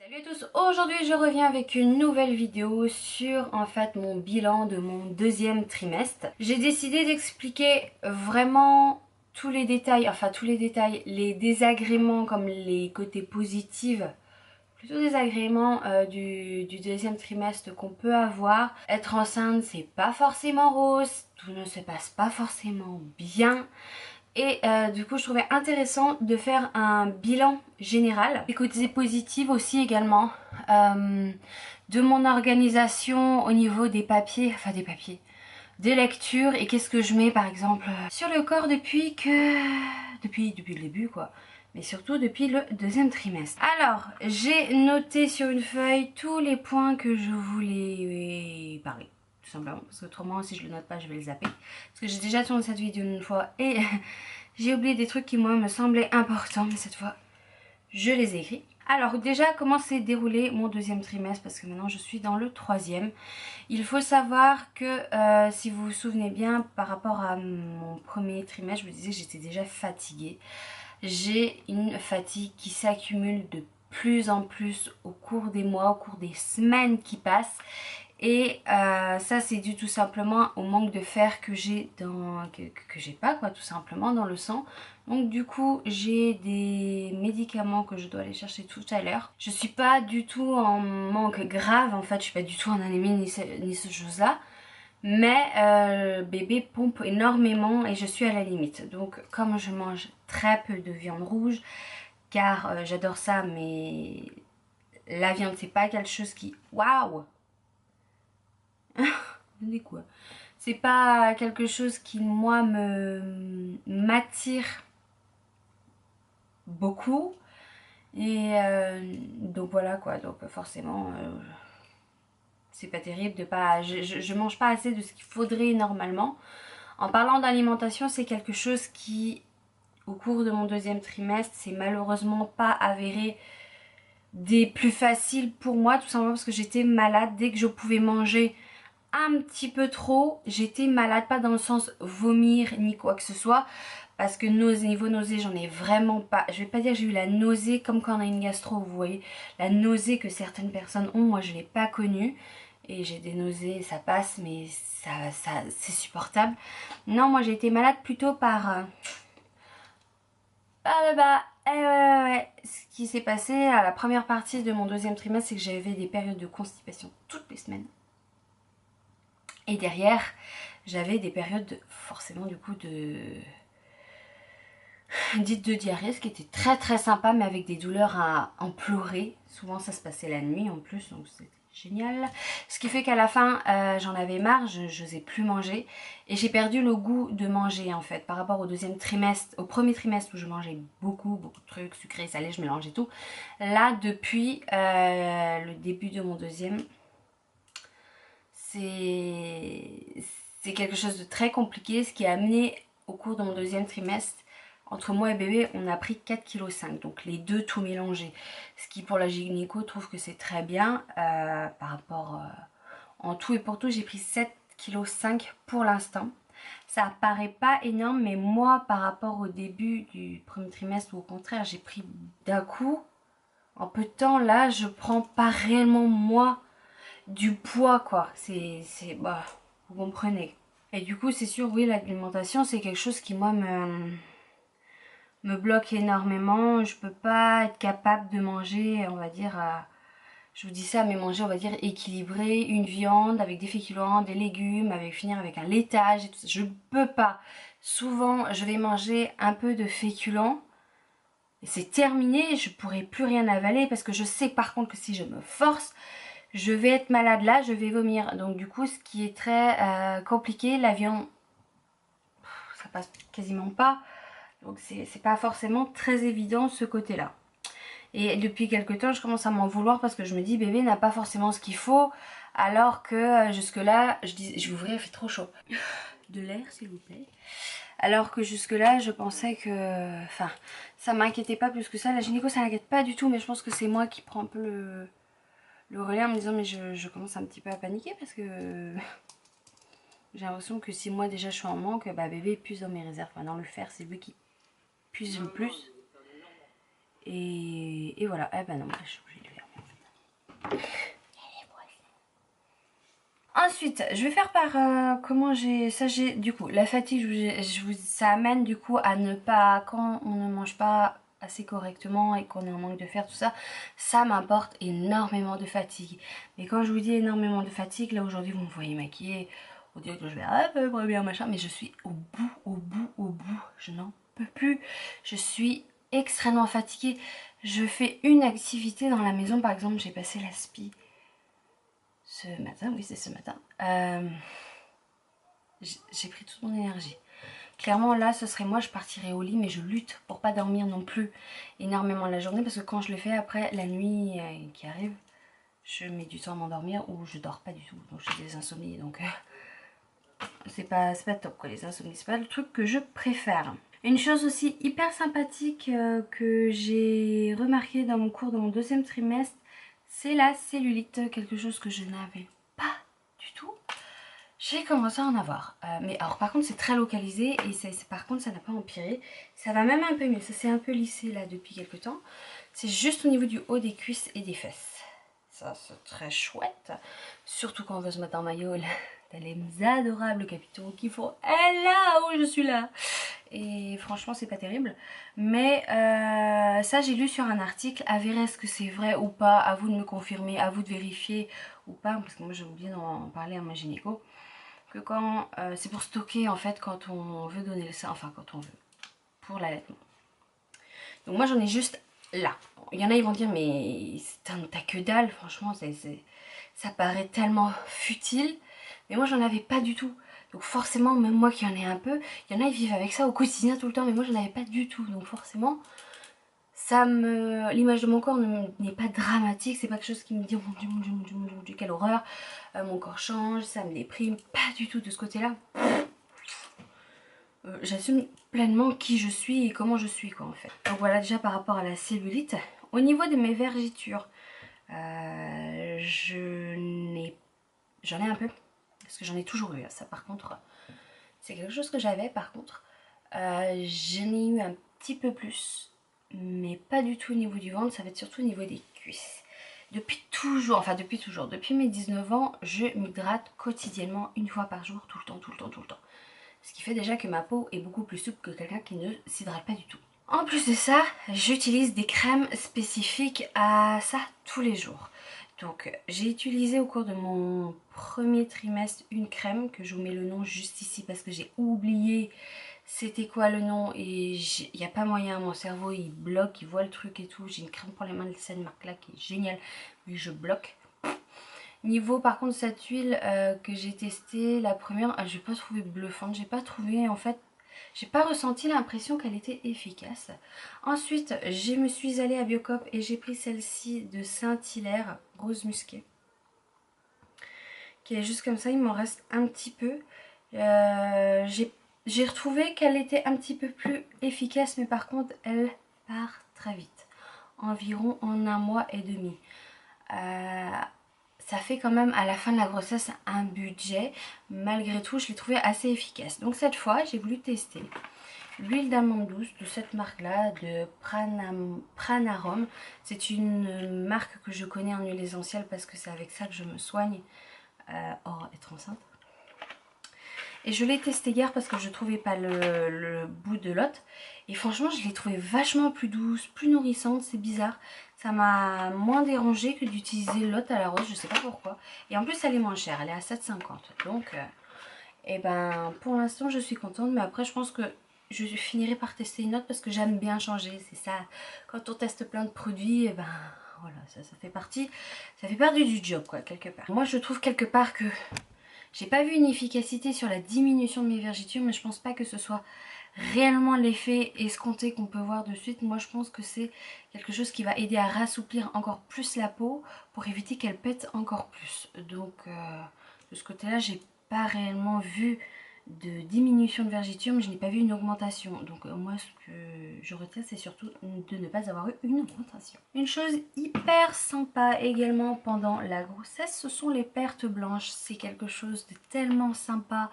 Salut à tous, aujourd'hui je reviens avec une nouvelle vidéo sur en fait mon bilan de mon deuxième trimestre. J'ai décidé d'expliquer vraiment tous les détails, les désagréments comme les côtés positifs, plutôt désagréments du deuxième trimestre qu'on peut avoir. Être enceinte c'est pas forcément rose, tout ne se passe pas forcément bien. Et du coup je trouvais intéressant de faire un bilan général, des côtés positifs aussi également, de mon organisation au niveau des papiers, des lectures et qu'est-ce que je mets par exemple sur le corps depuis le début quoi, mais surtout depuis le deuxième trimestre. Alors j'ai noté sur une feuille tous les points que je voulais parler. Tout simplement, parce qu'autrement si je le note pas je vais le zapper. Parce que j'ai déjà tourné cette vidéo une fois et j'ai oublié des trucs qui moi me semblaient importants, mais cette fois je les ai écrits. Alors déjà comment s'est déroulé mon deuxième trimestre, parce que maintenant je suis dans le troisième. Il faut savoir que si vous vous souvenez bien par rapport à mon premier trimestre, je vous disais que j'étais déjà fatiguée. J'ai une fatigue qui s'accumule de plus en plus au cours des mois, au cours des semaines qui passent. Et ça c'est dû tout simplement au manque de fer que j'ai que j'ai pas quoi, tout simplement dans le sang. Donc du coup j'ai des médicaments que je dois aller chercher tout à l'heure. Je suis pas du tout en manque grave en fait, je suis pas du tout en anémie ni ce chose là. Mais bébé pompe énormément et je suis à la limite. Donc comme je mange très peu de viande rouge, car j'adore ça, mais la viande c'est pas quelque chose qui... Waouh. Quoi. C'est pas quelque chose qui moi m'attire beaucoup. Et donc voilà quoi, donc forcément c'est pas terrible de pas... Je mange pas assez de ce qu'il faudrait normalement. En parlant d'alimentation, c'est quelque chose qui au cours de mon deuxième trimestre c'est malheureusement pas avéré des plus faciles pour moi, tout simplement parce que j'étais malade. Dès que je pouvais manger un petit peu trop, j'étais malade, pas dans le sens vomir ni quoi que ce soit, parce que niveau nausée j'en ai vraiment pas. Je vais pas dire que j'ai eu la nausée comme quand on a une gastro, vous voyez, la nausée que certaines personnes ont, moi je l'ai pas connue. Et j'ai des nausées, ça passe, mais ça c'est supportable. Non, moi j'ai été malade plutôt par le bas. Ouais. Ce qui s'est passé à la première partie de mon deuxième trimestre, c'est que j'avais des périodes de constipation toutes les semaines. Et derrière, j'avais des périodes forcément du coup dites de diarrhée, ce qui était très très sympa, mais avec des douleurs à en pleurer. Souvent ça se passait la nuit en plus, donc c'était génial. Ce qui fait qu'à la fin, j'en avais marre, je n'osais plus manger. Et j'ai perdu le goût de manger en fait, par rapport au deuxième trimestre, au premier trimestre où je mangeais beaucoup de trucs sucrés, salés, je mélangeais tout. Là, depuis le début de mon deuxième, c'est quelque chose de très compliqué, ce qui a amené au cours de mon deuxième trimestre, entre moi et bébé, on a pris 4,5 kg, donc les deux tout mélangés. Ce qui pour la gynéco trouve que c'est très bien, par rapport en tout et pour tout, j'ai pris 7,5 kg pour l'instant. Ça paraît pas énorme, mais moi par rapport au début du premier trimestre, ou au contraire j'ai pris d'un coup, en peu de temps, là je prends pas réellement moi du poids quoi, bah, vous comprenez. Et du coup c'est sûr, oui, l'alimentation c'est quelque chose qui moi me bloque énormément. Je peux pas être capable de manger, on va dire, je vous dis ça, mais manger on va dire équilibré, une viande avec des féculents, des légumes, avec finir avec un laitage et tout ça. Je peux pas. Souvent je vais manger un peu de féculents et c'est terminé, je pourrai plus rien avaler parce que je sais par contre que si je me force, je vais être malade là, je vais vomir. Donc du coup ce qui est très compliqué, la viande ça passe quasiment pas. Donc c'est pas forcément très évident ce côté là. Et depuis quelques temps je commence à m'en vouloir parce que je me dis bébé n'a pas forcément ce qu'il faut. Alors que jusque là, je vais ouvrir, il fait trop chaud. De l'air s'il vous plaît. Alors que jusque là je pensais que... Enfin ça m'inquiétait pas plus que ça. La gynéco ça n'inquiète pas du tout, mais je pense que c'est moi qui prends un peu le relais en me disant mais je commence un petit peu à paniquer parce que j'ai l'impression que si moi déjà je suis en manque, bah bébé puise dans mes réserves. Enfin, dans le fer c'est lui qui puise le plus. Et voilà, eh ben non, je suis obligée de faire. Ensuite, je vais faire par comment j'ai ça, j'ai du coup la fatigue, ça amène du coup à ne pas, quand on ne mange pas assez correctement et qu'on est en manque de fer, tout ça, ça m'apporte énormément de fatigue. Mais quand je vous dis énormément de fatigue, là aujourd'hui vous me voyez maquillée, on dirait que je vais à peu près bien machin, mais je suis au bout, je n'en peux plus, je suis extrêmement fatiguée. Je fais une activité dans la maison, par exemple j'ai passé la spi ce matin, oui c'est ce matin, j'ai pris toute mon énergie. Clairement là ce serait moi, je partirais au lit, mais je lutte pour pas dormir non plus énormément la journée, parce que quand je le fais après la nuit qui arrive, je mets du temps à m'endormir ou je dors pas du tout, donc j'ai des insomnies, donc c'est pas top quoi, les insomnies, c'est pas le truc que je préfère. Une chose aussi hyper sympathique que j'ai remarqué dans mon cours de mon deuxième trimestre, c'est la cellulite, quelque chose que je n'avais pas du tout. J'ai commencé à en avoir. Mais alors par contre c'est très localisé et par contre ça n'a pas empiré. Ça va même un peu mieux, ça s'est un peu lissé là depuis quelques temps. C'est juste au niveau du haut des cuisses et des fesses. Ça c'est très chouette. Surtout quand on veut se mettre en maillot là. T'as les adorables capitaux qui font « Eh là où je suis là !» Et franchement c'est pas terrible. Mais ça j'ai lu sur un article, à vérifier est-ce que c'est vrai ou pas, à vous de me confirmer, à vous de vérifier ou pas, parce que moi j'ai oublié d'en parler à ma gynéco, que quand c'est pour stocker en fait quand on veut donner le sein, enfin quand on veut, pour l'allaitement. Donc moi j'en ai juste là. Il y en a ils vont dire mais t'as que dalle, franchement ça paraît tellement futile, mais moi j'en avais pas du tout. Donc forcément même moi qui en ai un peu, il y en a ils vivent avec ça au quotidien tout le temps, mais moi j'en avais pas du tout. Donc forcément l'image de mon corps n'est pas dramatique, c'est pas quelque chose qui me dit oh mon dieu, quelle horreur, mon corps change, ça me déprime, pas du tout de ce côté-là. J'assume pleinement qui je suis et comment je suis quoi en fait. Donc voilà déjà par rapport à la cellulite. Au niveau de mes vergitures, j'en ai un peu, parce que j'en ai toujours eu, ça par contre, c'est quelque chose que j'avais par contre. J'en ai eu un petit peu plus, mais pas du tout au niveau du ventre, ça va être surtout au niveau des cuisses. Depuis mes 19 ans, je m'hydrate quotidiennement, une fois par jour, tout le temps. Ce qui fait déjà que ma peau est beaucoup plus souple que quelqu'un qui ne s'hydrate pas du tout. En plus de ça, j'utilise des crèmes spécifiques à ça tous les jours. Donc j'ai utilisé au cours de mon premier trimestre une crème que je vous mets le nom juste ici parce que j'ai oublié c'était quoi le nom et il n'y a pas moyen, mon cerveau il bloque, il voit le truc et tout. J'ai une crème pour les mains de cette marque là qui est géniale, mais je bloque. Niveau par contre cette huile que j'ai testée, la première, j'ai pas trouvé bluffante, j'ai pas trouvé en fait, j'ai pas ressenti l'impression qu'elle était efficace. Ensuite je me suis allée à Biocop et j'ai pris celle-ci de Saint-Hilaire, rose musquée, qui est juste comme ça, il m'en reste un petit peu. J'ai retrouvé qu'elle était un petit peu plus efficace, mais par contre elle part très vite, environ en 1 mois et demi. Ça fait quand même à la fin de la grossesse un budget. Malgré tout, je l'ai trouvé assez efficace. Donc cette fois, j'ai voulu tester l'huile d'amande douce de cette marque-là, de Pranarum. C'est une marque que je connais en huile essentielle parce que c'est avec ça que je me soigne hors être enceinte. Et je l'ai testé hier parce que je trouvais pas le bout de l'autre. Et franchement, je l'ai trouvé vachement plus douce, plus nourrissante. C'est bizarre. Ça m'a moins dérangé que d'utiliser l'autre à la rose. Je sais pas pourquoi. Et en plus, elle est moins chère. Elle est à 7,50. Donc, et ben, pour l'instant, je suis contente. Mais après, je pense que je finirai par tester une autre parce que j'aime bien changer. C'est ça. Quand on teste plein de produits, et ben... Voilà, ça fait partie du job quoi, quelque part. Moi je trouve quelque part que j'ai pas vu une efficacité sur la diminution de mes vergitures, mais je pense pas que ce soit réellement l'effet escompté qu'on peut voir de suite. Moi je pense que c'est quelque chose qui va aider à rassouplir encore plus la peau pour éviter qu'elle pète encore plus. Donc de ce côté là j'ai pas réellement vu de diminution de vergeture, mais je n'ai pas vu une augmentation. Donc moi ce que je retiens, c'est surtout de ne pas avoir eu une augmentation. Une chose hyper sympa également pendant la grossesse, ce sont les pertes blanches. C'est quelque chose de tellement sympa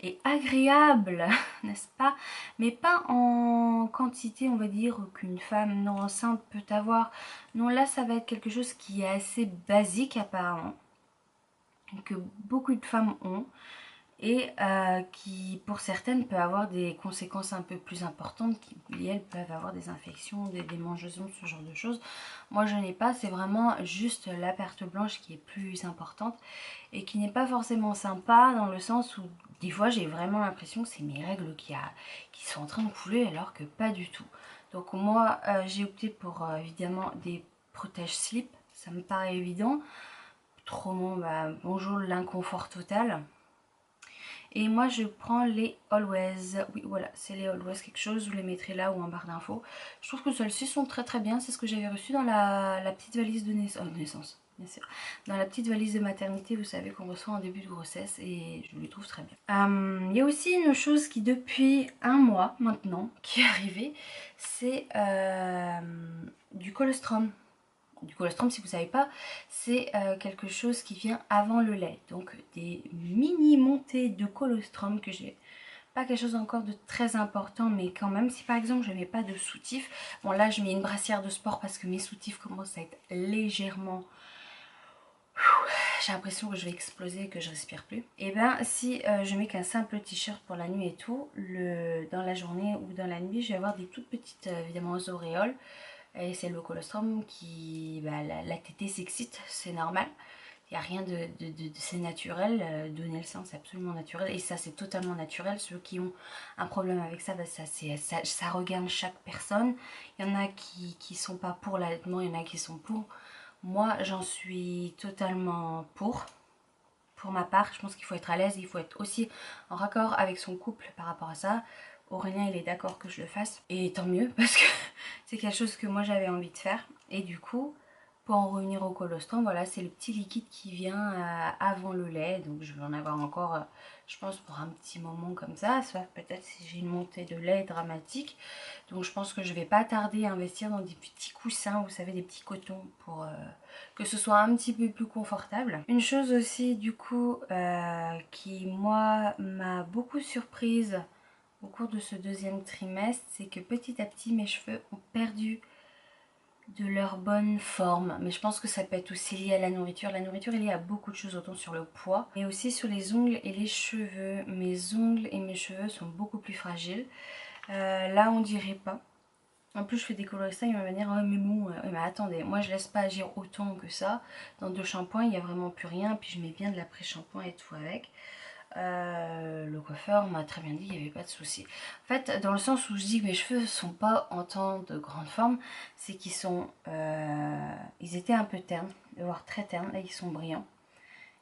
et agréable, n'est-ce pas? Mais pas en quantité, on va dire, qu'une femme non enceinte peut avoir. Non, là ça va être quelque chose qui est assez basique apparemment, que beaucoup de femmes ont, et qui pour certaines peut avoir des conséquences un peu plus importantes, qui elles peuvent avoir des infections, des démangeaisons, ce genre de choses. Moi je n'ai pas, c'est vraiment juste la perte blanche qui est plus importante et qui n'est pas forcément sympa, dans le sens où des fois j'ai vraiment l'impression que c'est mes règles qui sont en train de couler, alors que pas du tout. Donc moi j'ai opté pour évidemment des protège slip, ça me paraît évident. Autrement, bah, bonjour l'inconfort total. Et moi je prends les Always, oui voilà, c'est les Always quelque chose, vous les mettrez là ou en barre d'infos. Je trouve que celles-ci sont très très bien, c'est ce que j'avais reçu dans la petite valise de naissance, bien sûr. Dans la petite valise de maternité, vous savez qu'on reçoit en début de grossesse, et je les trouve très bien. Il y a aussi une chose qui depuis un mois maintenant, qui est arrivée, c'est du colostrum. Du colostrum, si vous ne savez pas, c'est quelque chose qui vient avant le lait. Donc des mini montées de colostrum que j'ai. Pas quelque chose encore de très important, mais quand même, si par exemple je ne mets pas de soutif, bon là je mets une brassière de sport parce que mes soutifs commencent à être légèrement... J'ai l'impression que je vais exploser et que je respire plus. Et bien si je mets qu'un simple t-shirt pour la nuit et tout, dans la journée ou dans la nuit, je vais avoir des toutes petites évidemment auréoles. Et c'est le colostrum qui... Bah, la tétée s'excite, c'est normal. Il n'y a rien c'est naturel. Donner le sein, c'est absolument naturel. Et ça, c'est totalement naturel. Ceux qui ont un problème avec ça, bah, ça regarde chaque personne. Il y en a qui sont pas pour l'allaitement, il y en a qui sont pour. Moi, j'en suis totalement pour. Pour ma part, je pense qu'il faut être à l'aise. Il faut être aussi en raccord avec son couple par rapport à ça. Aurélien il est d'accord que je le fasse, et tant mieux parce que c'est quelque chose que moi j'avais envie de faire. Et du coup, pour en revenir au colostrum, voilà, c'est le petit liquide qui vient avant le lait, donc je vais en avoir encore je pense pour un petit moment comme ça, sauf peut-être si j'ai une montée de lait dramatique. Donc je pense que je vais pas tarder à investir dans des petits coussins, vous savez, des petits cotons, pour que ce soit un petit peu plus confortable. Une chose aussi du coup qui moi m'a beaucoup surprise au cours de ce deuxième trimestre, c'est que petit à petit mes cheveux ont perdu de leur bonne forme. Mais je pense que ça peut être aussi lié à la nourriture. La nourriture est liée à beaucoup de choses, autant sur le poids, mais aussi sur les ongles et les cheveux. Mes ongles et mes cheveux sont beaucoup plus fragiles. Là on dirait pas. En plus je fais des coloristes, il va me dire oh, mais bon, mais attendez, moi je laisse pas agir autant que ça. Dans 2 shampoings il n'y a vraiment plus rien, puis je mets bien de l'après-shampoing et tout avec. Le coiffeur m'a très bien dit qu'il n'y avait pas de souci. En fait, dans le sens où je dis que mes cheveux ne sont pas en temps de grande forme, c'est qu'ils sont... ils étaient un peu ternes, voire très ternes, là ils sont brillants.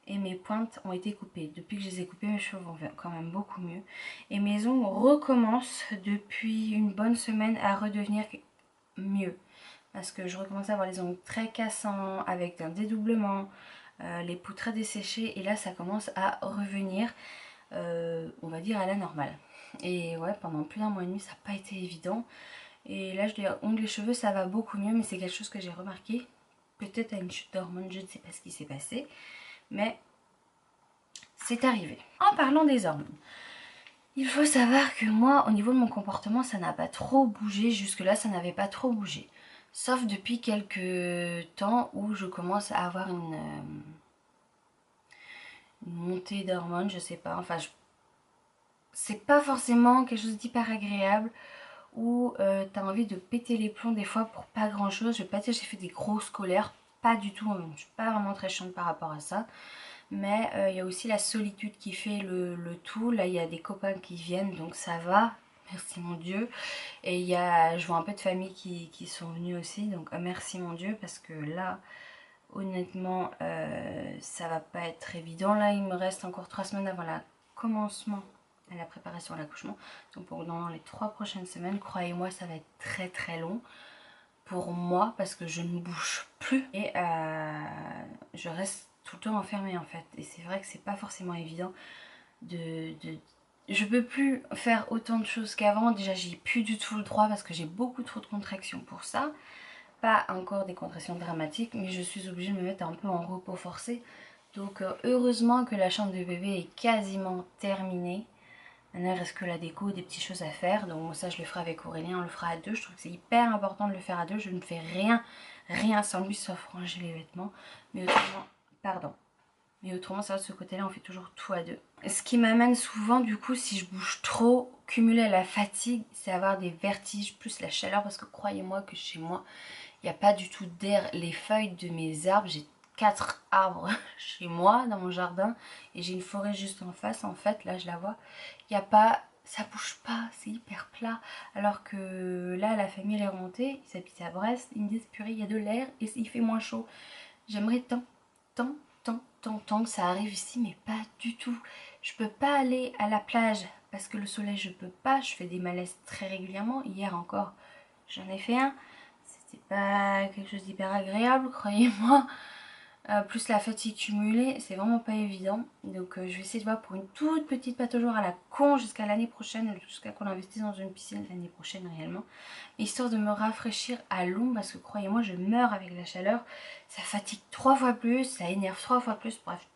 Et mes pointes ont été coupées. Depuis que je les ai coupées, mes cheveux vont quand même beaucoup mieux. Et mes ongles recommencent depuis une bonne semaine à redevenir mieux. Parce que je recommence à avoir les ongles très cassants, avec un dédoublement, les peaux très desséchées, et là ça commence à revenir, on va dire à la normale. Et ouais, pendant plus d'un mois et demi ça n'a pas été évident, et là je les ongles et cheveux ça va beaucoup mieux, mais c'est quelque chose que j'ai remarqué, peut-être à une chute d'hormones, je ne sais pas ce qui s'est passé, mais c'est arrivé. En parlant des hormones, il faut savoir que moi au niveau de mon comportement ça n'a pas trop bougé, jusque là ça n'avait pas trop bougé. Sauf depuis quelques temps où je commence à avoir une montée d'hormones, je sais pas, enfin c'est pas forcément quelque chose d'hyper agréable, où t'as envie de péter les plombs des fois pour pas grand chose. Je vais pas dire que j'ai fait des grosses colères, pas du tout, je suis pas vraiment très chiante par rapport à ça. Mais il y a aussi la solitude qui fait le tout. Là il y a des copains qui viennent, donc ça va, merci mon Dieu. Et je vois un peu de famille qui sont venus aussi, donc merci mon Dieu, parce que là honnêtement ça va pas être évident. Là il me reste encore 3 semaines avant le commencement à la préparation à l'accouchement, donc pendant les 3 prochaines semaines, croyez-moi ça va être très très long pour moi, parce que je ne bouge plus et je reste tout le temps enfermée en fait. Et c'est vrai que c'est pas forcément évident de je peux plus faire autant de choses qu'avant. Déjà j'ai plus du tout le droit parce que j'ai beaucoup trop de contractions pour ça. Pas encore des contractions dramatiques, mais je suis obligée de me mettre un peu en repos forcé. Donc heureusement que la chambre de bébé est quasiment terminée. Maintenant il reste que la déco, des petites choses à faire. Donc ça je le ferai avec Aurélien, on le fera à deux. Je trouve que c'est hyper important de le faire à deux. Je ne fais rien sans lui sauf ranger les vêtements. Mais autrement, pardon. Mais autrement, ça de ce côté-là, on fait toujours tout à deux. Ce qui m'amène souvent, du coup, si je bouge trop, cumulé à la fatigue, c'est avoir des vertiges, plus la chaleur, parce que croyez-moi que chez moi, il n'y a pas du tout d'air. Les feuilles de mes arbres, j'ai 4 arbres chez moi, dans mon jardin, et j'ai une forêt juste en face, en fait, là je la vois. Il n'y a pas, ça bouge pas, c'est hyper plat. Alors que là, la famille elle est remontée, ils habitent à Brest, ils me disent, purée, il y a de l'air et il fait moins chaud. J'aimerais tant que ça arrive ici, mais pas du tout. Je peux pas aller à la plage parce que le soleil, je peux pas. Je fais des malaises très régulièrement. Hier encore, j'en ai fait un. C'était pas quelque chose d'hyper agréable, croyez-moi. Plus la fatigue cumulée, c'est vraiment pas évident. Donc je vais essayer de voir pour une toute petite pâte au jour à la con jusqu'à l'année prochaine, jusqu'à qu'on investisse dans une piscine l'année prochaine réellement. Histoire de me rafraîchir à l'ombre parce que croyez-moi, je meurs avec la chaleur. Ça fatigue 3 fois plus, ça énerve 3 fois plus, bref.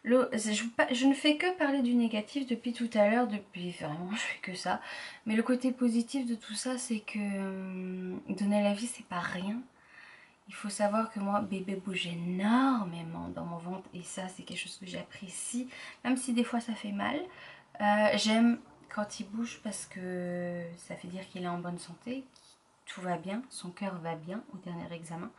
Je ne fais que parler du négatif depuis tout à l'heure, depuis vraiment je fais que ça. Mais le côté positif de tout ça, c'est que donner la vie, c'est pas rien. Il faut savoir que moi, bébé bouge énormément dans mon ventre et ça, c'est quelque chose que j'apprécie, même si des fois ça fait mal. J'aime quand il bouge parce que ça fait dire qu'il est en bonne santé, tout va bien, son cœur va bien au dernier examen,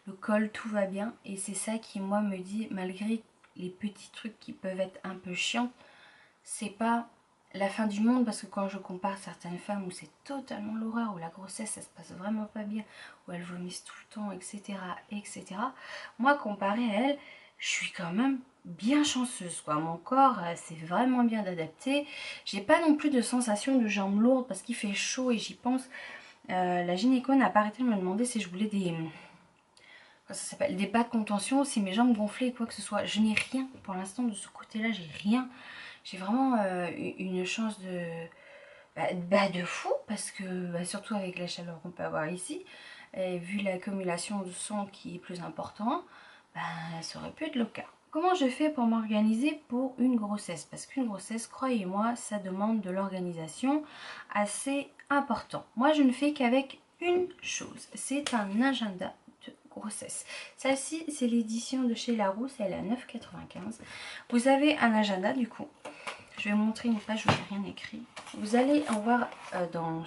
le col, tout va bien et c'est ça qui, moi, me dit, malgré les petits trucs qui peuvent être un peu chiants, c'est pas la fin du monde parce que quand je compare certaines femmes où c'est totalement l'horreur, où la grossesse ça se passe vraiment pas bien, où elles vomissent tout le temps, etc. etc. Moi comparé à elles, je suis quand même bien chanceuse quoi. Mon corps c'est vraiment bien adapté. J'ai pas non plus de sensation de jambes lourdes parce qu'il fait chaud et j'y pense. La gynéco n'a pas arrêté de me demander si je voulais ça s'appelle des bas de contention, si mes jambes gonflaient quoi que ce soit. Je n'ai rien pour l'instant de ce côté-là, j'ai rien. J'ai vraiment une chance de fou parce que surtout avec la chaleur qu'on peut avoir ici, et vu l'accumulation de sang qui est plus important, ça aurait pu être le cas. Comment je fais pour m'organiser pour une grossesse? Parce qu'une grossesse, croyez-moi, ça demande de l'organisation assez important. Moi, je ne fais qu'avec une chose, c'est un agenda de grossesse. Celle-ci, c'est l'édition de chez Larousse, elle est à 9,95. Vous avez un agenda du coup. Je vais vous montrer une page où il n'y a rien écrit. Vous allez en voir dans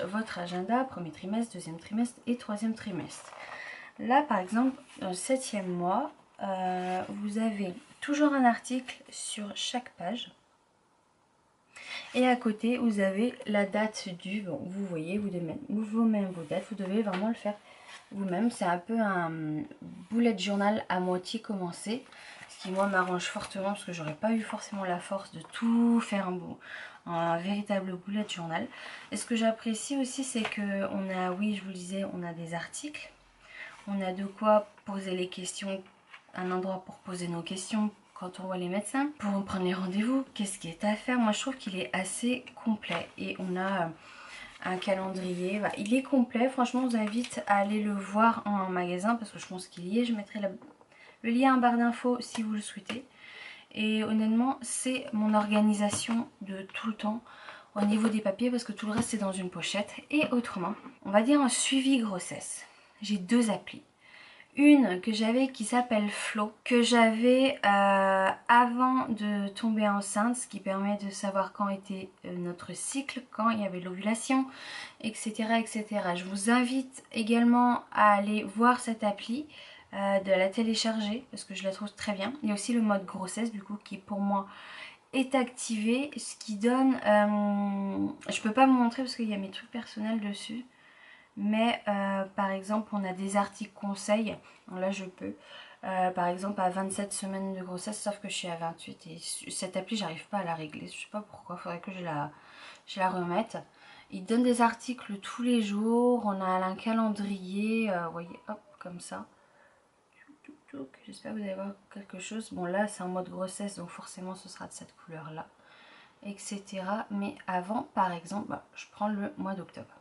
votre agenda, premier trimestre, deuxième trimestre et troisième trimestre. Là, par exemple, dans le 7e mois, vous avez toujours un article sur chaque page. Et à côté, vous avez la date du... Bon, vous voyez, vous devez mettre vous-même vos dates. Vous devez vraiment le faire vous-même. C'est un peu un bullet journal à moitié commencé. Ce qui, moi, m'arrange fortement parce que j'aurais pas eu forcément la force de tout faire un véritable bullet journal. Et ce que j'apprécie aussi, c'est que on a, oui, je vous le disais, on a des articles. On a de quoi poser les questions, un endroit pour poser nos questions quand on voit les médecins, pour prendre les rendez-vous, qu'est-ce qui est à faire. Moi je trouve qu'il est assez complet et on a un calendrier, il est complet. Franchement je vous invite à aller le voir en magasin parce que je pense qu'il y est. Je mettrai le lien en barre d'infos si vous le souhaitez. Et honnêtement c'est mon organisation de tout le temps au niveau des papiers parce que tout le reste c'est dans une pochette. Et autrement, on va dire un suivi grossesse. J'ai 2 applis. Une que j'avais qui s'appelle Flow, que j'avais avant de tomber enceinte, ce qui permet de savoir quand était notre cycle, quand il y avait l'ovulation, etc., etc. Je vous invite également à aller voir cette appli, de la télécharger, parce que je la trouve très bien. Il y a aussi le mode grossesse, du coup, qui pour moi est activé, ce qui donne... je peux pas vous montrer parce qu'il y a mes trucs personnels dessus. Mais par exemple on a des articles conseils, là je peux, par exemple à 27 semaines de grossesse, sauf que je suis à 28 et cette appli j'arrive pas à la régler, je sais pas pourquoi, faudrait que je la remette. Il donne des articles tous les jours, on a un calendrier, vous voyez, hop, comme ça. J'espère que vous allez voir quelque chose. Bon là c'est en mode grossesse donc forcément ce sera de cette couleur là. etc. Mais avant, par exemple, je prends le mois d'octobre.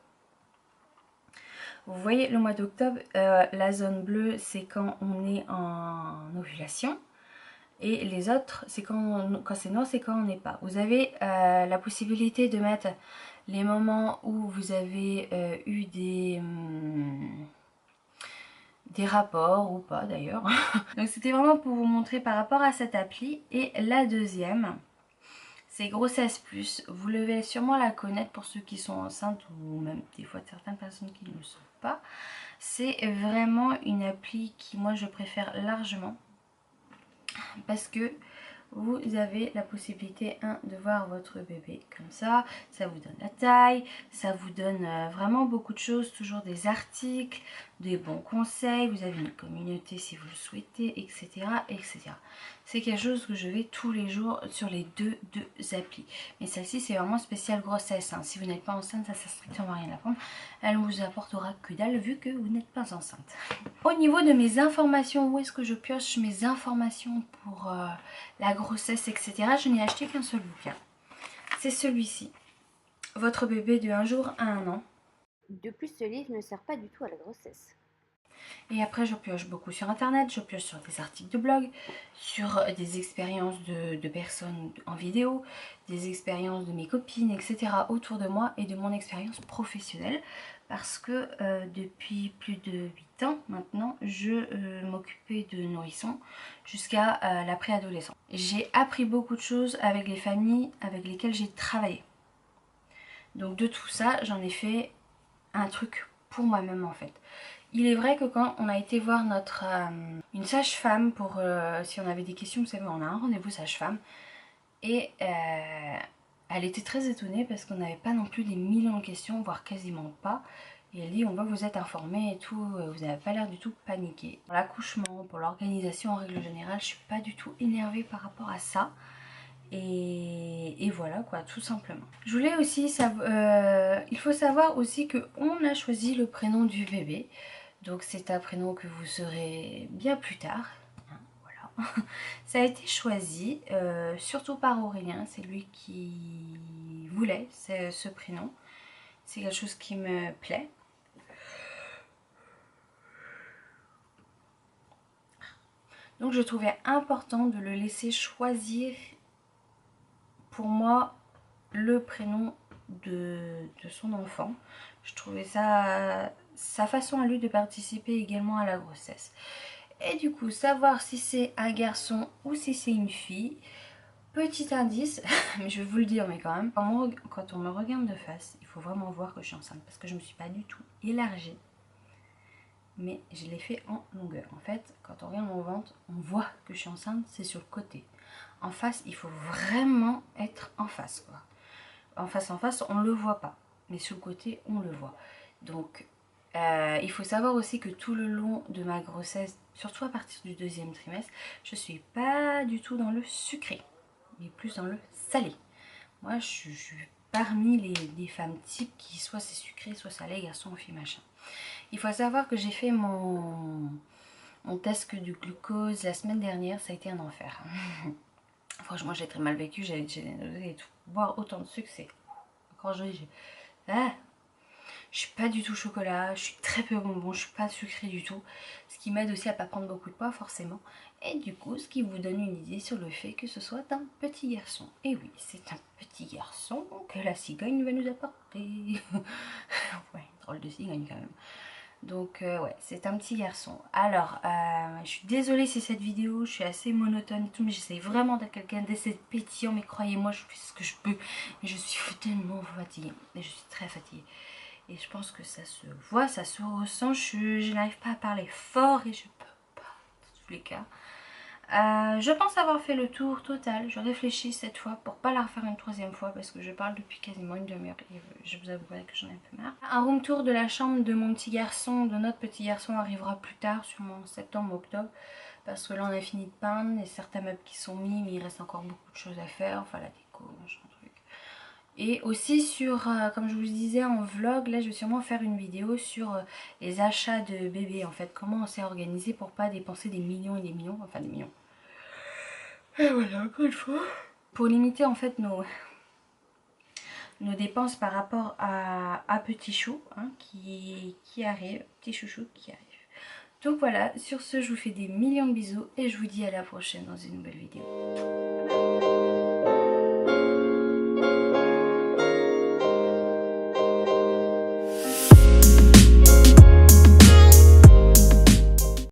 Vous voyez, le mois d'octobre, la zone bleue, c'est quand on est en ovulation. Et les autres, c'est quand c'est noir, c'est quand on n'est pas. Vous avez la possibilité de mettre les moments où vous avez eu des rapports ou pas d'ailleurs. Donc c'était vraiment pour vous montrer par rapport à cette appli. Et la deuxième, c'est Grossesse Plus. Vous devez sûrement la connaître pour ceux qui sont enceintes ou même des fois certaines personnes qui ne le sont pas. C'est vraiment une appli qui moi je préfère largement parce que vous avez la possibilité de voir votre bébé comme ça vous donne la taille, ça vous donne vraiment beaucoup de choses, toujours des articles, des bons conseils, vous avez une communauté si vous le souhaitez, etc. etc. C'est quelque chose que je vais tous les jours sur les deux applis. Mais celle-ci c'est vraiment spécial grossesse, hein. Si vous n'êtes pas enceinte, ça sert strictement à rien à prendre. Elle ne vous apportera que dalle vu que vous n'êtes pas enceinte. Au niveau de mes informations, où est-ce que je pioche mes informations pour la grossesse, etc. Je n'ai acheté qu'un seul bouquin. C'est celui-ci. Votre bébé de 1 jour à 1 an. De plus, ce livre ne sert pas du tout à la grossesse. Et après, je pioche beaucoup sur internet, je pioche sur des articles de blog, sur des expériences de personnes en vidéo, des expériences de mes copines, etc. autour de moi et de mon expérience professionnelle. Parce que depuis plus de 8 ans maintenant, je m'occupais de nourrissons jusqu'à la préadolescence. J'ai appris beaucoup de choses avec les familles avec lesquelles j'ai travaillé. Donc de tout ça, j'en ai fait un truc pour moi-même en fait. Il est vrai que quand on a été voir une sage-femme pour si on avait des questions, vous savez, on a un rendez-vous sage-femme et elle était très étonnée parce qu'on n'avait pas non plus des millions de questions, voire quasiment pas. Et elle dit on va vous être informé et tout, vous n'avez pas l'air du tout paniqué. Pour l'accouchement, pour l'organisation en règle générale, je suis pas du tout énervée par rapport à ça. Et voilà quoi, tout simplement. Je voulais aussi savoir, il faut savoir aussi qu'on a choisi le prénom du bébé. Donc c'est un prénom que vous saurez bien plus tard. Voilà. Ça a été choisi surtout par Aurélien, c'est lui qui voulait ce prénom. C'est quelque chose qui me plaît. Donc je trouvais important de le laisser choisir pour moi le prénom de son enfant. Je trouvais ça sa façon à lui de participer également à la grossesse. Et du coup, savoir si c'est un garçon ou si c'est une fille, petit indice, mais je vais vous le dire, mais quand même, quand on me regarde de face, il faut vraiment voir que je suis enceinte parce que je ne me suis pas du tout élargie, mais je l'ai fait en longueur. En fait, quand on regarde mon ventre, on voit que je suis enceinte, c'est sur le côté. En face, il faut vraiment être en face, quoi. En face, on ne le voit pas, mais sur le côté, on le voit. Donc, il faut savoir aussi que tout le long de ma grossesse, surtout à partir du 2e trimestre, je suis pas du tout dans le sucré, mais plus dans le salé. Moi, je suis parmi les femmes types qui soit c'est sucré, soit salé, garçon ou fille, machin. Il faut savoir que j'ai fait mon test du glucose la semaine dernière, ça a été un enfer. Franchement, j'ai très mal vécu, j'ai et tout. Boire autant de sucre, c'est... Quand je suis pas du tout chocolat, je suis très peu bonbon, je suis pas sucrée du tout. Ce qui m'aide aussi à pas prendre beaucoup de poids forcément. Et du coup, ce qui vous donne une idée sur le fait que ce soit un petit garçon. Et oui, c'est un petit garçon que la cigogne va nous apporter. Ouais, drôle de cigogne quand même. Donc ouais, c'est un petit garçon. Alors, je suis désolée si cette vidéo, je suis assez monotone et tout, mais j'essaie vraiment d'être quelqu'un d'assez pétillant, mais croyez-moi, je fais ce que je peux. Mais je suis tellement fatiguée, et je suis très fatiguée. Et je pense que ça se voit, ça se ressent, je n'arrive pas à parler fort et je peux pas, dans tous les cas. Je pense avoir fait le tour total. Je réfléchis cette fois pour pas la refaire une 3e fois parce que je parle depuis quasiment une demi-heure et je vous avouerai que j'en ai un peu marre. Un room tour de la chambre de mon petit garçon, de notre petit garçon, arrivera plus tard, sûrement en septembre-octobre, parce que là on a fini de peindre, il y a certains meubles qui sont mis, mais il reste encore beaucoup de choses à faire, enfin la déco, machin truc. Et aussi sur, comme je vous disais en vlog, là je vais sûrement faire une vidéo sur les achats de bébés en fait. Comment on s'est organisé pour pas dépenser des millions et des millions, enfin des millions. Et voilà, encore une fois. Pour limiter en fait nos dépenses par rapport à Petit Chou hein, qui arrive, Petit Chouchou qui arrive. Donc voilà, sur ce je vous fais des millions de bisous et je vous dis à la prochaine dans une nouvelle vidéo.